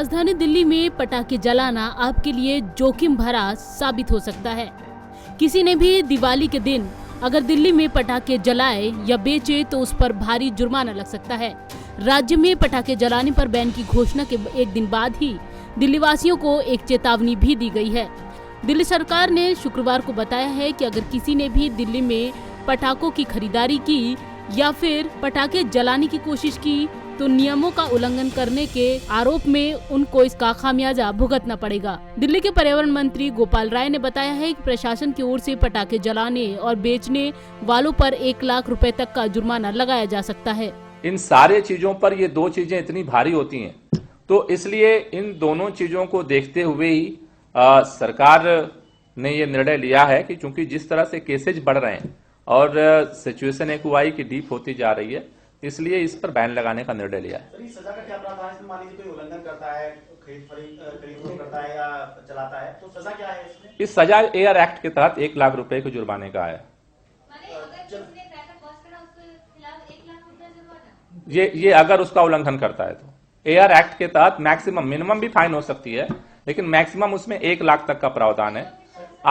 राजधानी दिल्ली में पटाखे जलाना आपके लिए जोखिम भरा साबित हो सकता है। किसी ने भी दिवाली के दिन अगर दिल्ली में पटाखे जलाए या बेचे तो उस पर भारी जुर्माना लग सकता है। राज्य में पटाखे जलाने पर बैन की घोषणा के एक दिन बाद ही दिल्ली वासियों को एक चेतावनी भी दी गई है। दिल्ली सरकार ने शुक्रवार को बताया है कि अगर किसी ने भी दिल्ली में पटाखों की खरीदारी की या फिर पटाखे जलाने की कोशिश की तो नियमों का उल्लंघन करने के आरोप में उनको इसका खामियाजा भुगतना पड़ेगा। दिल्ली के पर्यावरण मंत्री गोपाल राय ने बताया है कि प्रशासन की ओर से पटाखे जलाने और बेचने वालों पर 1 लाख रुपए तक का जुर्माना लगाया जा सकता है। इन सारे चीजों पर ये दो चीजें इतनी भारी होती हैं, तो इसलिए इन दोनों चीजों को देखते हुए ही सरकार ने ये निर्णय लिया है कि चूंकि जिस तरह से केसेज बढ़ रहे हैं और सिचुएशन एक्यूआई की डीप होती जा रही है, इसलिए इस पर बैन लगाने का निर्णय लिया है। सजा का क्या प्रावधान है? मान लीजिए कोई उल्लंघन करता है, खरीद करता है या चलाता है, तो सजा क्या है इसमें? इस सजा एयर एक्ट के तहत 1 लाख रुपए के जुर्माने का है। ये अगर उसका उल्लंघन करता है तो एयर एक्ट के तहत मैक्सिमम, मिनिमम भी फाइन हो सकती है, लेकिन मैक्सिमम उसमें 1 लाख तक का प्रावधान है।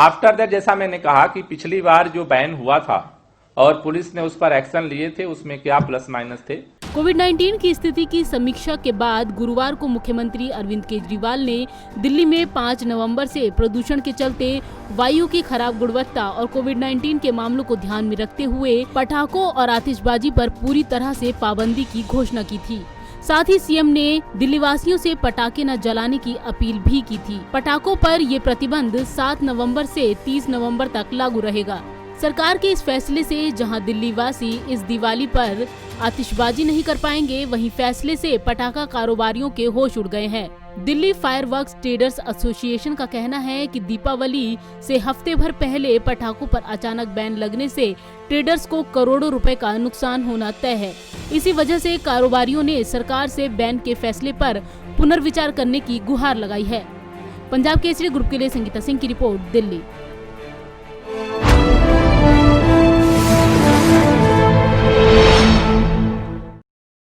आफ्टर दैट, जैसा मैंने कहा कि पिछली बार जो बैन हुआ था और पुलिस ने उस पर एक्शन लिए थे, उसमें क्या प्लस माइनस थे। कोविड-19 की स्थिति की समीक्षा के बाद गुरुवार को मुख्यमंत्री अरविंद केजरीवाल ने दिल्ली में 5 नवंबर से प्रदूषण के चलते वायु की खराब गुणवत्ता और कोविड-19 के मामलों को ध्यान में रखते हुए पटाखों और आतिशबाजी पर पूरी तरह से पाबंदी की घोषणा की थी। साथ ही सीएम ने दिल्ली वासियों से पटाखे न जलाने की अपील भी की थी। पटाखों पर ये प्रतिबंध 7 नवंबर से 30 नवंबर तक लागू रहेगा। सरकार के इस फैसले से जहां दिल्ली वासी इस दिवाली पर आतिशबाजी नहीं कर पाएंगे, वहीं फैसले से पटाखा कारोबारियों के होश उड़ गए हैं। दिल्ली फायरवर्क्स ट्रेडर्स एसोसिएशन का कहना है कि दीपावली से हफ्ते भर पहले पटाखों पर अचानक बैन लगने से ट्रेडर्स को करोड़ों रुपए का नुकसान होना तय है। इसी वजह से कारोबारियों ने सरकार से बैन के फैसले पर पुनर्विचार करने की गुहार लगाई है। पंजाब केसरी ग्रुप के लिए संगीता सिंह की रिपोर्ट, दिल्ली।